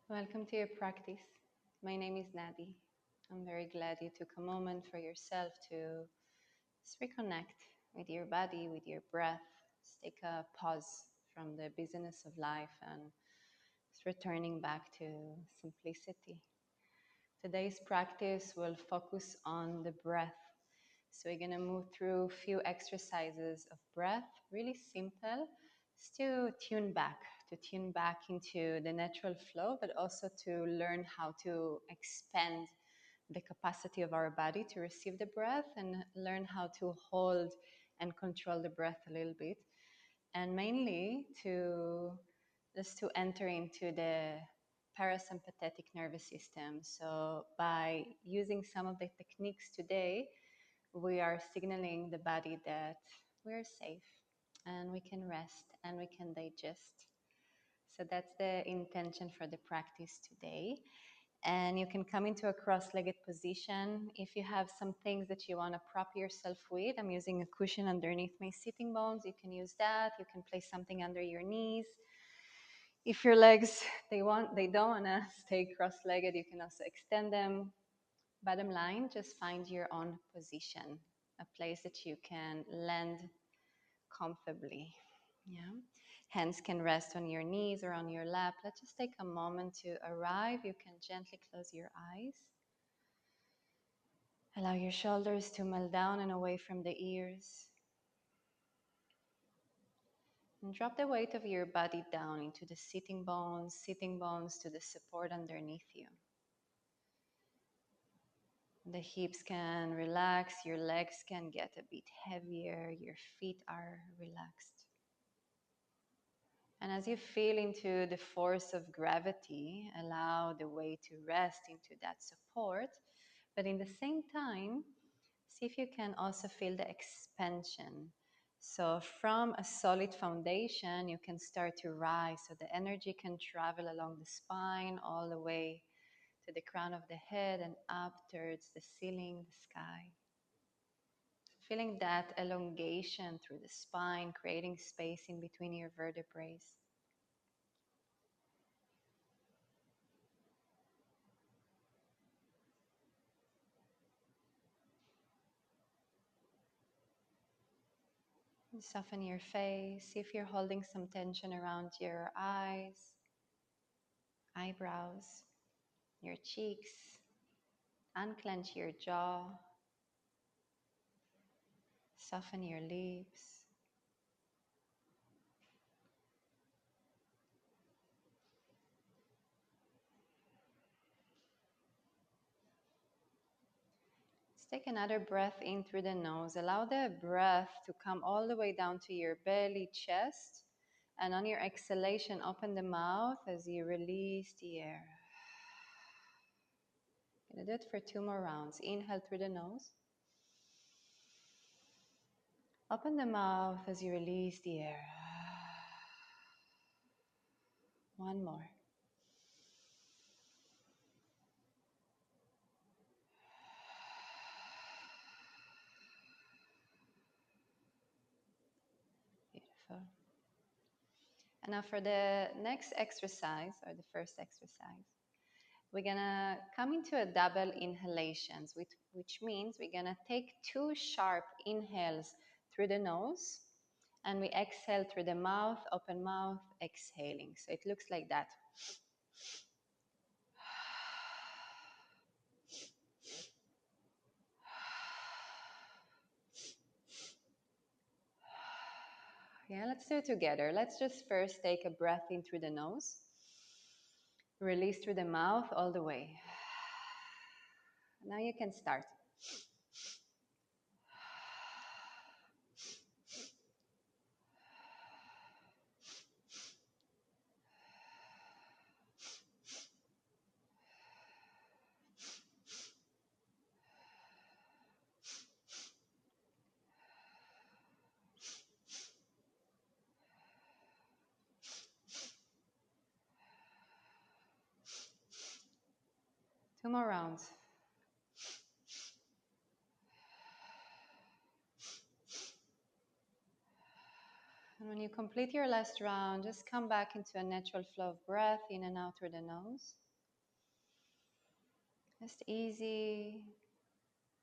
Welcome to your practice. My name is Nadi. I'm very glad you took a moment for yourself to just reconnect with your body, with your breath. Just take a pause from the busyness of life and just returning back to simplicity. Today's practice will focus on the breath. So we're going to move through a few exercises of breath, really simple, just to tune back into the natural flow, but also to learn how to expand the capacity of our body to receive the breath and learn how to hold and control the breath a little bit. And mainly to just to enter into the parasympathetic nervous system. So by using some of the techniques today, we are signaling the body that we're safe and we can rest and we can digest. So that's the intention for the practice today. And you can come into a cross-legged position. If you have some things that you want to prop yourself with, I'm using a cushion underneath my sitting bones. You can use that. You can place something under your knees. If your legs they don't want to stay cross-legged, you can also extend them. Bottom line, just find your own position, a place that you can land comfortably. Yeah. Hands can rest on your knees or on your lap. Let's just take a moment to arrive. You can gently close your eyes. Allow your shoulders to melt down and away from the ears. And drop the weight of your body down into the sitting bones to the support underneath you. The hips can relax, your legs can get a bit heavier, your feet are relaxed. And as you feel into the force of gravity, allow the weight to rest into that support. But in the same time, see if you can also feel the expansion. So from a solid foundation, you can start to rise. So the energy can travel along the spine all the way to the crown of the head and up towards the ceiling, the sky. Feeling that elongation through the spine, creating space in between your vertebrae. Soften your face. See if you're holding some tension around your eyes, eyebrows, your cheeks. Unclench your jaw. Soften your lips. Let's take another breath in through the nose. Allow the breath to come all the way down to your belly, chest. And on your exhalation, open the mouth as you release the air. Gonna do it for 2 more rounds. Inhale through the nose. Open the mouth as you release the air. One more. Beautiful. And now for the next exercise, or the first exercise, we're gonna come into a double inhalations, which means we're gonna take 2 sharp inhales through the nose and we exhale through the mouth, open mouth, exhaling. So it looks like that. Yeah, let's do it together. Let's just first take a breath in through the nose, release through the mouth all the way. Now you can start. 2 more rounds. And when you complete your last round, just come back into a natural flow of breath in and out through the nose. Just easy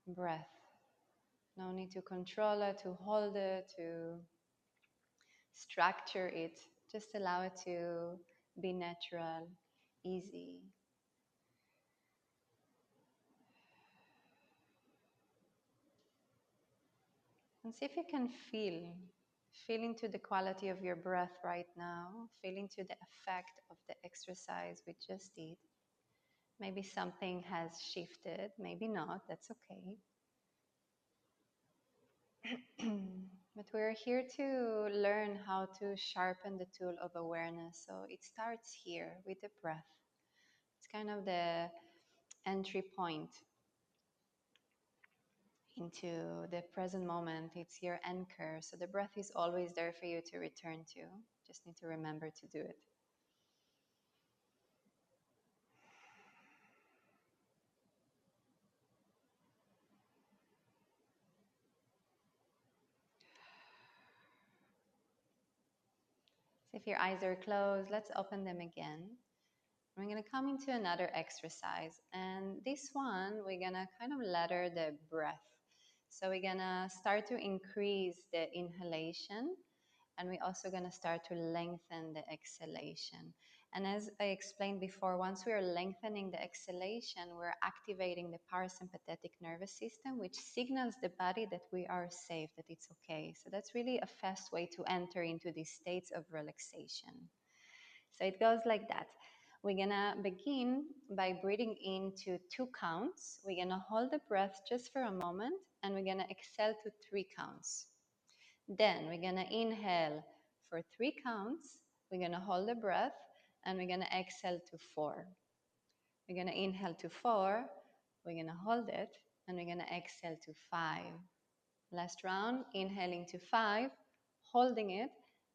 breath. No need to control it, to hold it, to structure it. Just allow it to be natural, easy. And see if you can feel into the quality of your breath right now, feel into the effect of the exercise we just did. Maybe something has shifted, maybe not, that's okay. But we're here to learn how to sharpen the tool of awareness. So it starts here with the breath. It's kind of the entry point into the present moment. It's your anchor. So the breath is always there for you to return to. Just need to remember to do it. So if your eyes are closed, let's open them again. We're going to come into another exercise. And this one, we're going to kind of ladder the breath. So we're going to start to increase the inhalation. And we're also going to start to lengthen the exhalation. And as I explained before, once we are lengthening the exhalation, we're activating the parasympathetic nervous system, which signals the body that we are safe, that it's okay. So that's really a fast way to enter into these states of relaxation. So it goes like that. We're gonna begin by breathing into 2 counts. We're gonna hold the breath just for a moment, and we're gonna exhale to 3 counts. Then we're gonna inhale for 3 counts. We're gonna hold the breath, and we're gonna exhale to 4. We're gonna inhale to 4. We're gonna hold it, and we're gonna exhale to 5. Last round, inhaling to 5, holding it,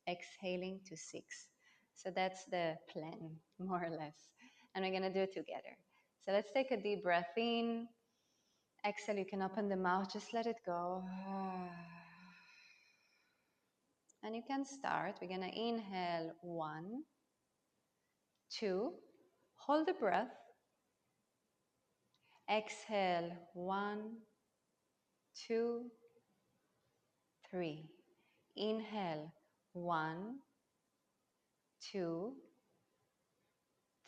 exhaling to 6. So that's the plan, more or less. And we're gonna do it together. So let's take a deep breath in. Exhale, you can open the mouth, just let it go. And you can start. We're gonna inhale 1, 2, hold the breath. Exhale 1, 2, 3. Inhale 1, 2,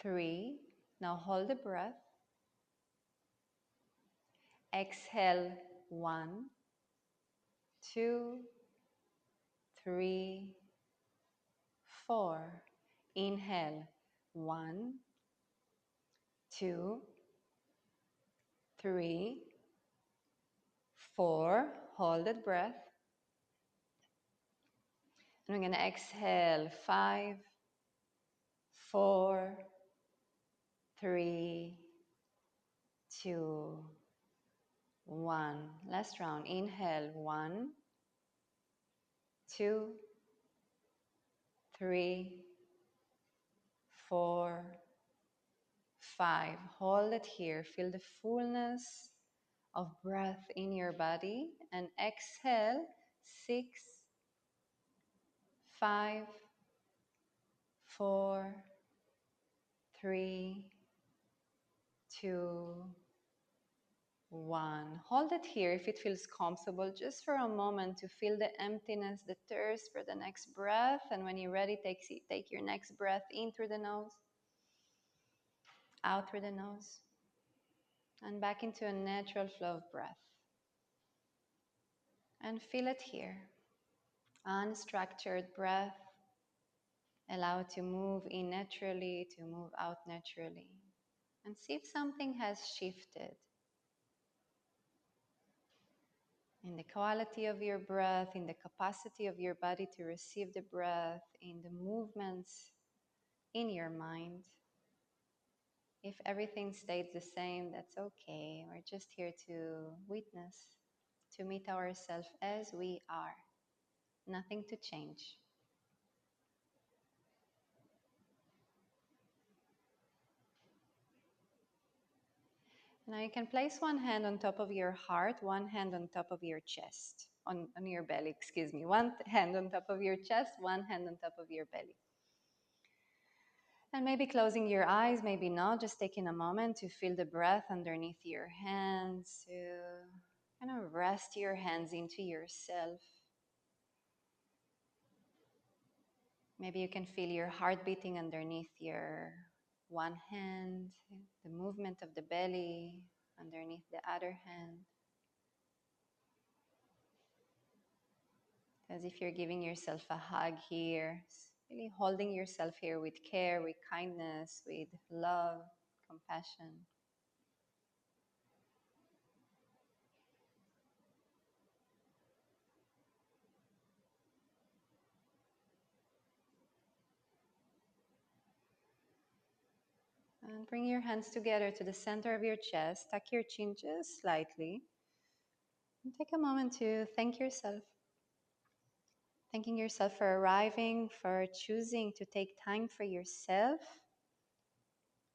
3. Now hold the breath. Exhale 1, 2, 3, 4. Inhale 1, 2, 3, 4. Hold that breath. And we're going to exhale 5, 4, 3, 2, 1. Last round. Inhale 1, 2, 3, 4, 5. Hold it here. Feel the fullness of breath in your body. And exhale 6, 5, 4, 3, 2, 1. Hold it here if it feels comfortable, just for a moment to feel the emptiness, the thirst for the next breath. And when you're ready, take your next breath in through the nose, out through the nose, and back into a natural flow of breath. And feel it here. Unstructured breath. Allow it to move in naturally, to move out naturally. And see if something has shifted in the quality of your breath, in the capacity of your body to receive the breath, in the movements in your mind. If everything stays the same, that's okay. We're just here to witness, to meet ourselves as we are. Nothing to change. Now you can place one hand on top of your heart, one hand on top of your chest. on your belly, excuse me. One hand on top of your chest, one hand on top of your belly. And maybe closing your eyes, maybe not, just taking a moment to feel the breath underneath your hands, to kind of rest your hands into yourself. Maybe you can feel your heart beating underneath your one hand, the movement of the belly underneath the other hand. As if you're giving yourself a hug here, really holding yourself here with care, with kindness, with love, compassion. And bring your hands together to the center of your chest. Tuck your chin just slightly. And take a moment to thank yourself. Thanking yourself for arriving, for choosing to take time for yourself.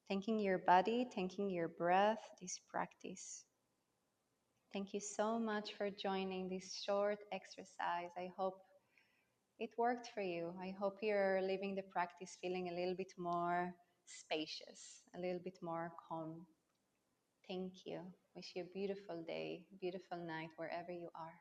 Thanking your body, thanking your breath, this practice. Thank you so much for joining this short exercise. I hope it worked for you. I hope you're leaving the practice feeling a little bit more spacious, a little bit more calm. Thank you. Wish you a beautiful day, beautiful night, wherever you are.